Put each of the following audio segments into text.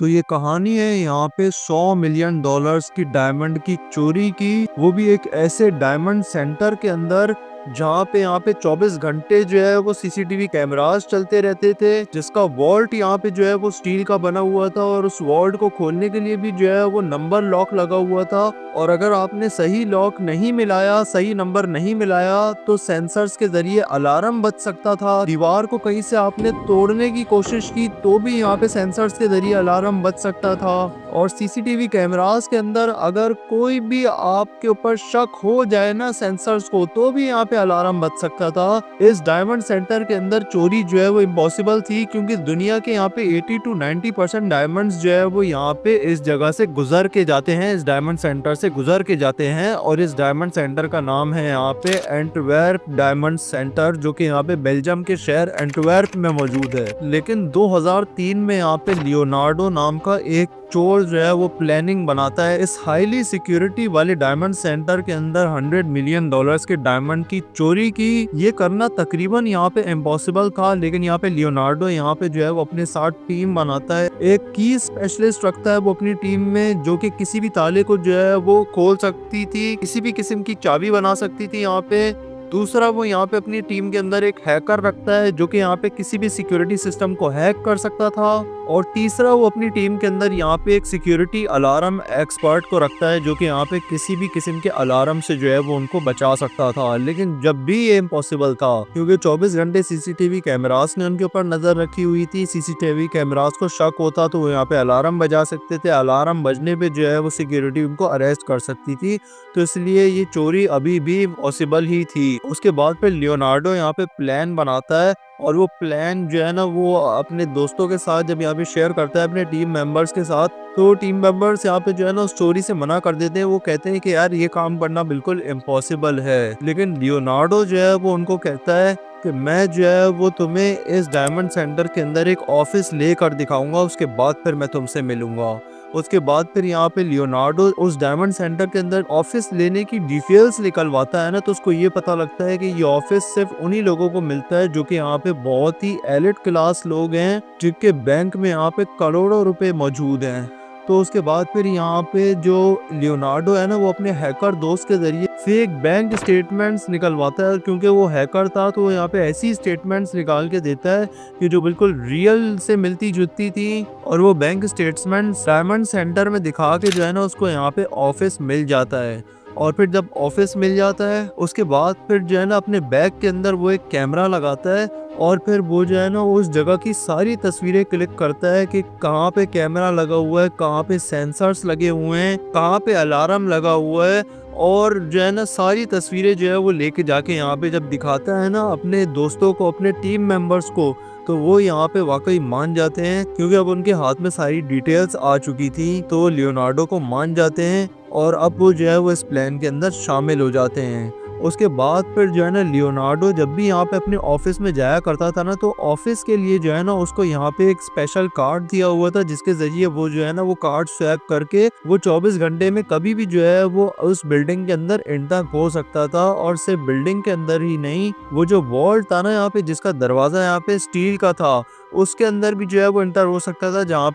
तो ये कहानी है यहाँ पे 100 मिलियन डॉलर्स की डायमंड की चोरी की, वो भी एक ऐसे डायमंड सेंटर के अंदर जहाँ पे यहाँ पे 24 घंटे जो है वो सीसीटीवी कैमरास चलते रहते थे, जिसका वॉल्ट यहाँ पे जो है वो स्टील का बना हुआ था और उस वॉल्ट को खोलने के लिए भी जो है वो नंबर लॉक लगा हुआ था। और अगर आपने सही लॉक नहीं मिलाया, सही नंबर नहीं मिलाया, तो सेंसर्स के जरिए अलार्म बज सकता था। दीवार को कहीं से आपने तोड़ने की कोशिश की तो भी यहाँ पे सेंसर्स के जरिए अलार्म बज सकता था। और सीसीटीवी कैमरास के अंदर अगर कोई भी आपके ऊपर शक हो जाए ना सेंसर्स को, तो भी यहाँ पे अलार्म बज सकता था। इस डायमंड सेंटर के अंदर चोरी जो है वो इम्पॉसिबल थी, क्योंकि दुनिया के यहाँ पे 80 to 90% डायमंड्स जो है वो यहाँ पे इस जगह से गुजर के जाते हैं, इस डायमंड सेंटर से गुजर के जाते हैं। और इस डायमंड सेंटर का नाम है यहाँ पे एंटवर्प डायमंड सेंटर, जो कि यहाँ पे बेल्जियम के शहर एंटवर्प में मौजूद है। लेकिन 2003 में यहाँ पे लियोनार्डो नाम का एक चोर जो है वो प्लानिंग बनाता है इस हाईली सिक्योरिटी वाले डायमंड सेंटर के अंदर 100 मिलियन डॉलर्स के डायमंड की चोरी की। ये करना तकरीबन यहाँ पे इम्पॉसिबल था, लेकिन यहाँ पे लियोनार्डो यहाँ पे जो है वो अपने साथ टीम बनाता है। एक की स्पेशलिस्ट रखता है वो अपनी टीम में, जो कि किसी भी ताले को जो है वो खोल सकती थी, किसी भी किस्म की चाबी बना सकती थी यहाँ पे। दूसरा, वो यहाँ पे अपनी टीम के अंदर एक हैकर रखता है जो कि यहाँ पे किसी भी सिक्योरिटी सिस्टम को हैक कर सकता था। और तीसरा, वो अपनी टीम के अंदर यहाँ पे एक सिक्योरिटी अलार्म एक्सपर्ट को रखता है, जो कि यहाँ पे किसी भी किस्म के अलार्म से जो है वो उनको बचा सकता था। लेकिन जब भी ये इम्पॉसिबल था, क्योंकि 24 घंटे सीसीटीवी कैमरास ने उनके ऊपर नजर रखी हुई थी, सीसीटीवी कैमरास को शक होता तो वो यहाँ पे अलार्म बजा सकते थे, अलार्म बजने पे जो है वो सिक्योरिटी उनको अरेस्ट कर सकती थी। तो इसलिए ये चोरी अभी भी इम्पॉसिबल ही थी। उसके बाद फिर लियोनार्डो यहाँ पे प्लान बनाता है, और वो प्लान जो है ना वो अपने दोस्तों के साथ जब यहाँ पे शेयर करता है अपने टीम मेंबर्स के साथ, तो टीम मेंबर्स यहाँ पे जो है ना उस चोरी से मना कर देते हैं। वो कहते हैं कि यार ये काम करना बिल्कुल इम्पॉसिबल है। लेकिन लियोनार्डो जो है वो उनको कहता है कि मैं जो है वो तुम्हें इस डायमंड सेंटर के अंदर एक ऑफिस लेकर दिखाऊंगा, उसके बाद फिर मैं तुमसे मिलूंगा। उसके बाद फिर यहाँ पे लियोनार्डो उस डायमंड सेंटर के अंदर ऑफिस लेने की डिटेल्स निकलवाता है ना, तो उसको ये पता लगता है कि ये ऑफिस सिर्फ उन्हीं लोगों को मिलता है जो कि यहाँ पे बहुत ही एलिट क्लास लोग हैं, जिनके बैंक में यहाँ पे करोड़ों रुपए मौजूद हैं। तो उसके बाद फिर यहाँ पे जो लियोनार्डो है ना वो अपने हैकर दोस्त के जरिए फेक बैंक स्टेटमेंट्स निकलवाता है, क्योंकि वो हैकर था तो वो यहाँ पे ऐसी स्टेटमेंट्स निकाल के देता है कि जो बिल्कुल रियल से मिलती जुलती थी। और वो बैंक स्टेटमेंट्स डायमंड सेंटर में दिखा के जो है ना उसको यहाँ पे ऑफिस मिल जाता है। और फिर जब ऑफिस मिल जाता है उसके बाद फिर जो है ना अपने बैग के अंदर वो एक कैमरा लगाता है, और फिर वो जो है ना उस जगह की सारी तस्वीरें क्लिक करता है कि कहाँ पे कैमरा लगा हुआ है, कहाँ पे सेंसर्स लगे हुए हैं, कहाँ पे अलार्म लगा हुआ है। और जो है ना सारी तस्वीरें जो है वो लेके जाके यहाँ पे जब दिखाता है ना अपने दोस्तों को, अपने टीम मेंबर्स को, तो वो यहाँ पे वाकई मान जाते हैं, क्योंकि अब उनके हाथ में सारी डिटेल्स आ चुकी थी। तो लियोनार्डो को मान जाते हैं और अब वो जो है वो इस प्लान के अंदर शामिल हो जाते हैं। उसके बाद फिर जो है ना लियोनार्डो जब भी यहाँ पे अपने ऑफिस में जाया करता था ना, तो ऑफिस के लिए जो है ना उसको यहाँ पे एक स्पेशल कार्ड दिया हुआ था, जिसके जरिए वो जो है ना वो कार्ड स्वैप करके वो 24 घंटे में कभी भी जो है वो उस बिल्डिंग के अंदर एंटर हो सकता था। और सिर्फ बिल्डिंग के अंदर ही नहीं, वो जो वॉल्ट था ना यहाँ पे, जिसका दरवाजा यहाँ पे स्टील का था, उसके अंदर भी जो है वो एंटर हो सकता था, जहाँ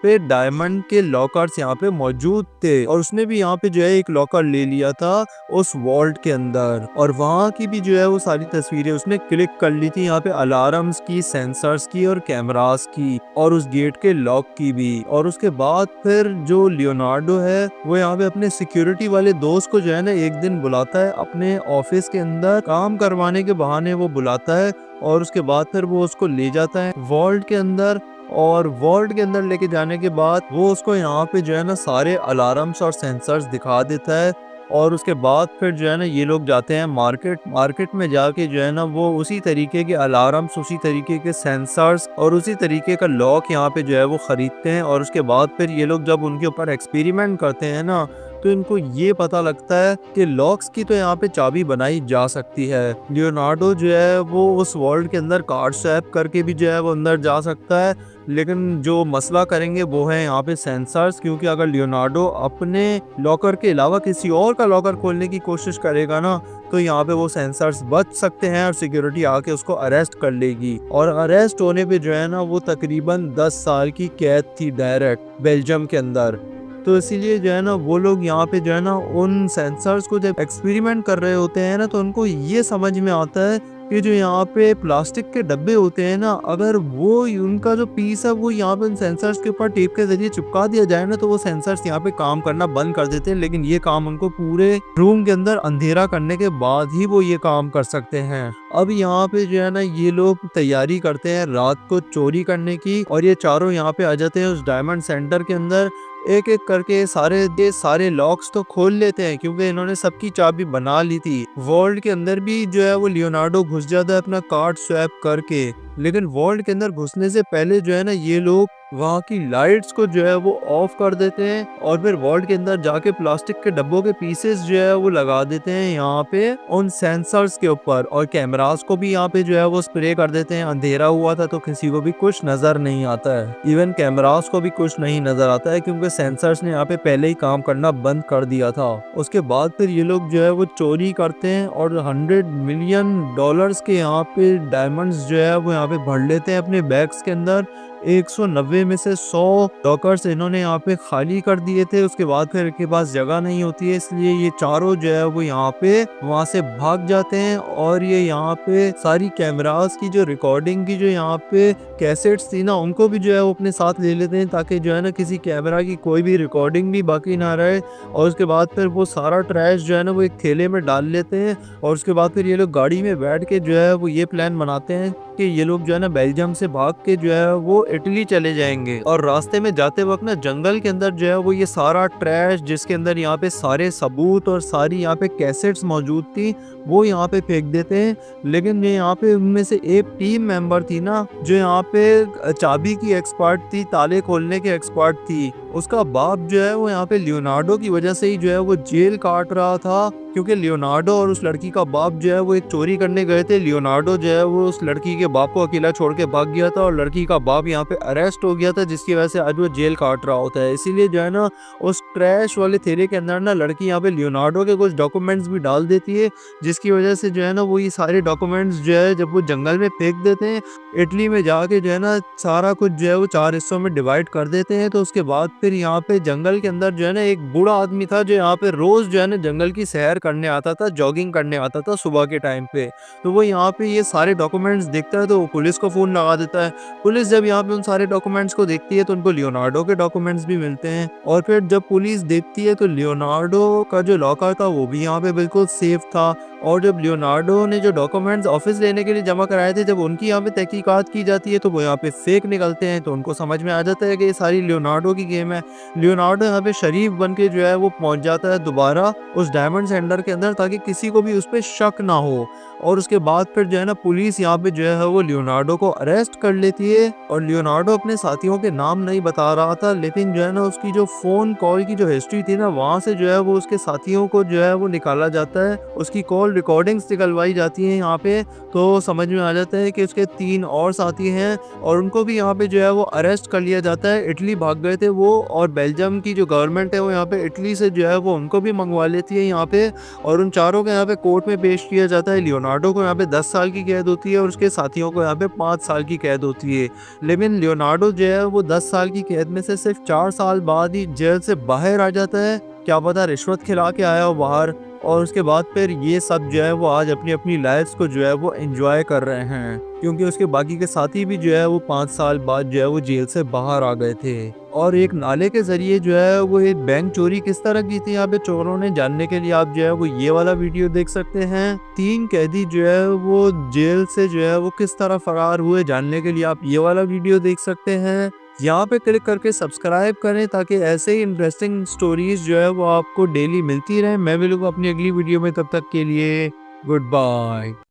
पे डायमंड के लॉकर्स यहाँ पे मौजूद थे। और उसने भी यहाँ पे जो है एक लॉकर ले लिया था उस वॉल्ट के अंदर, और वहाँ की भी जो है वो सारी तस्वीरें उसने क्लिक कर ली थी, यहाँ पे अलार्म्स की, सेंसर्स की और कैमरास की, और उस गेट के लॉक की भी। और उसके बाद फिर जो लियोनार्डो है वो यहाँ पे अपने सिक्योरिटी वाले दोस्त को जो है ना एक दिन बुलाता है अपने ऑफिस के अंदर, काम करवाने के बहाने वो बुलाता है। और उसके बाद फिर वो उसको ले जाता है वॉल्ट के अंदर, और वॉल्ट के अंदर लेके जाने के बाद वो उसको यहाँ पे जो है ना सारे अलार्म्स और सेंसर्स दिखा देता है। और उसके बाद फिर जो है ना ये लोग जाते हैं मार्केट में जाके जो है ना वो उसी तरीके के अलार्म्स, उसी तरीके के सेंसर्स और उसी तरीके का लॉक यहाँ पे जो है वो खरीदते हैं। और उसके बाद फिर ये लोग जब उनके ऊपर एक्सपेरिमेंट करते हैं ना, तो इनको ये पता लगता है कि लॉक्स की तो यहाँ पे चाबी बनाई जा सकती है। लियोनार्डो जो है वो उस वर्ल्ड के अंदर कार्ड स्वैप करके भी जो है वो अंदर जा सकता है, लेकिन जो मसला करेंगे वो है यहाँ पे सेंसर्स, क्योंकि अगर लियोनार्डो अपने लॉकर के अलावा किसी और का लॉकर खोलने की कोशिश करेगा ना, तो यहाँ पे वो सेंसर्स बच सकते हैं और सिक्योरिटी आके उसको अरेस्ट कर लेगी। और अरेस्ट होने पे जो है ना वो तकरीबन 10 साल की कैद थी डायरेक्ट बेल्जियम के अंदर। तो इसीलिए जो है ना वो लोग यहाँ पे जो है ना उन सेंसर्स को जब एक्सपेरिमेंट कर रहे होते हैं ना, तो उनको ये समझ में आता है कि जो यहाँ पे प्लास्टिक के डब्बे होते हैं ना, अगर वो उनका जो पीस है वो यहाँ पे उन सेंसर्स के ऊपर टेप के जरिए चिपका दिया जाए ना, तो वो सेंसर्स यहाँ पे काम करना बंद कर देते हैं। लेकिन ये काम उनको पूरे रूम के अंदर अंधेरा करने के बाद ही वो ये काम कर सकते हैं। अब यहाँ पे जो है ना ये लोग तैयारी करते हैं रात को चोरी करने की, और ये चारों यहाँ पे आ जाते हैं उस डायमंड सेंटर के अंदर। एक एक करके सारे लॉक्स तो खोल लेते हैं, क्योंकि इन्होंने सबकी चाबी बना ली थी। वर्ल्ड के अंदर भी जो है वो लियोनार्डो घुस जाता है अपना कार्ड स्वैप करके, लेकिन वर्ल्ड के अंदर घुसने से पहले जो है ना ये लोग वहाँ की लाइट्स को जो है वो ऑफ कर देते हैं, और फिर वर्ल्ड के अंदर जाके प्लास्टिक के डब्बों के पीसेस जो है वो लगा देते हैं यहाँ पे उन सेंसर्स के ऊपर, और कैमरास को भी यहाँ पे जो है वो स्प्रे कर देते हैं। अंधेरा हुआ था तो किसी को भी कुछ नजर नहीं आता है, इवन कैमरास को भी कुछ नहीं नजर आता है, क्योंकि सेंसर्स ने यहाँ पे पहले ही काम करना बंद कर दिया था। उसके बाद फिर ये लोग जो है वो चोरी करते हैं और $100 मिलियन के यहाँ पे डायमंड्स जो है वो यहाँ पे भर लेते हैं अपने बैग्स के अंदर। 190 में से 100 लॉकर्स इन्होंने यहाँ पे खाली कर दिए थे। उसके बाद फिर इनके पास जगह नहीं होती है, इसलिए ये चारों जो है वो यहाँ पे वहां से भाग जाते हैं। और ये यहाँ पे सारी कैमरास की जो रिकॉर्डिंग की जो यहाँ पे कैसेट्स थी ना, उनको भी जो है वो अपने साथ ले लेते हैं, ताकि जो है ना किसी कैमरा की कोई भी रिकॉर्डिंग भी बाकी ना रहे। और उसके बाद फिर वो सारा ट्रैश जो है ना वो एक थैले में डाल लेते हैं, और उसके बाद फिर ये लोग गाड़ी में बैठ के जो है वो ये प्लान बनाते हैं कि ये लोग जो है ना बेल्जियम से भाग के जो है वो इटली चले जाएंगे। और रास्ते में जाते वक्त ना जंगल के अंदर जो है वो ये सारा ट्रैश, जिसके अंदर यहाँ पे सारे सबूत और सारी यहाँ पे कैसेट्स मौजूद थी, वो यहाँ पे फेंक देते हैं। लेकिन ये यहाँ पे उनमें से एक टीम मेंबर थी ना जो यहाँ पे चाबी की एक्सपर्ट थी, ताले खोलने के एक्सपर्ट थी, उसका बाप जो है वो यहाँ पे लियोनार्डो की वजह से ही जो है वो जेल काट रहा था, क्योंकि लियोनार्डो और उस लड़की का बाप जो है वो एक चोरी करने गए थे। लियोनार्डो जो है वो उस लड़की के बाप को अकेला छोड़ के भाग गया था, और लड़की का बाप यहाँ पे अरेस्ट हो गया था, जिसकी वजह से आज वो जेल काट रहा होता है। इसीलिए जो है ना उस ट्रैश वाले थैले के अंदर ना लड़की यहाँ पे लियोनार्डो के कुछ डॉक्यूमेंट्स भी डाल देती है, जिसकी वजह से जो है ना वो ये सारे डॉक्यूमेंट्स जो है जब वो जंगल में फेंक देते हैं, इटली में जाके जो है ना सारा कुछ जो है वो 4 हिस्सों में डिवाइड कर देते हैं। तो उसके बाद फिर यहाँ पे जंगल के अंदर जो है ना एक बूढ़ा आदमी था जो यहाँ पे रोज जो है ना जंगल की सैर करने आता था, जॉगिंग करने आता था सुबह के टाइम पे। तो वो यहाँ पे ये सारे डॉक्यूमेंट्स देखता है तो वो पुलिस को फोन लगा देता है। पुलिस जब यहाँ पे उन सारे डॉक्यूमेंट्स को देखती है तो उनको लियोनार्डो के डॉक्यूमेंट्स भी मिलते हैं, और फिर जब पुलिस देखती है तो लियोनार्डो का जो लॉकर था वो भी यहाँ पे बिल्कुल सेफ था। और जब लियोनार्डो ने जो डॉक्यूमेंट्स ऑफिस लेने के लिए जमा कराए थे, जब उनकी यहाँ पे तहकीकात की जाती है तो वो यहाँ पे फेक निकलते हैं। तो उनको समझ में आ जाता है कि ये सारी लियोनार्डो की गेम है। लियोनार्डो यहाँ पे शरीफ बन के जो है वो पहुंच जाता है दोबारा उस डायमंड सेंटर के अंदर, ताकि किसी को भी उस पर शक ना हो। और उसके बाद फिर जो है ना पुलिस यहाँ पे जो है वो लियोनार्डो को अरेस्ट कर लेती है। और लियोनार्डो अपने साथियों के नाम नहीं बता रहा था, लेकिन जो है ना उसकी जो फोन कॉल की जो हिस्ट्री थी ना, वहाँ से जो है वो उसके साथियों को जो है वो निकाला जाता है, उसकी कॉल रिकॉर्डिंग्स निकलवाई जाती हैं यहाँ पे। तो समझ में आ जाता है कि उसके 3 और साथी हैं, और उनको भी यहाँ पे जो है वो अरेस्ट कर लिया जाता है। इटली भाग गए थे वो, और बेल्जियम की जो गवर्नमेंट है वो यहाँ पे इटली से जो है वो उनको भी मंगवा लेती है यहाँ पे, और उन चारों को यहाँ पे कोर्ट में पेश किया जाता है। लियोनार्डो को यहाँ पे 10 साल की कैद होती है और उसके साथियों को यहाँ पे 5 साल की कैद होती है। लेकिन लियोनार्डो जो है वो 10 साल की कैद में से सिर्फ 4 साल बाद ही जेल से बाहर आ जाता है। क्या पता रिश्वत खिला के आया हो बाहर। और उसके बाद फिर ये सब जो है वो आज अपनी अपनी लाइफ्स को जो है वो एंजॉय कर रहे हैं, क्योंकि उसके बाकी के साथी भी जो है वो 5 साल बाद जो है वो जेल से बाहर आ गए थे। और एक नाले के जरिए जो है वो एक बैंक चोरी किस तरह की थी यहाँ पे चोरों ने, जानने के लिए आप जो है वो ये वाला वीडियो देख सकते हैं। 3 कैदी जो है वो जेल से जो है वो किस तरह फरार हुए, जानने के लिए आप ये वाला वीडियो देख सकते हैं। यहाँ पे क्लिक करके सब्सक्राइब करें ताकि ऐसे ही इंटरेस्टिंग स्टोरीज जो है वो आपको डेली मिलती रहे। मैं मिलूंगा अपनी अगली वीडियो में, तब तक के लिए गुड बाय।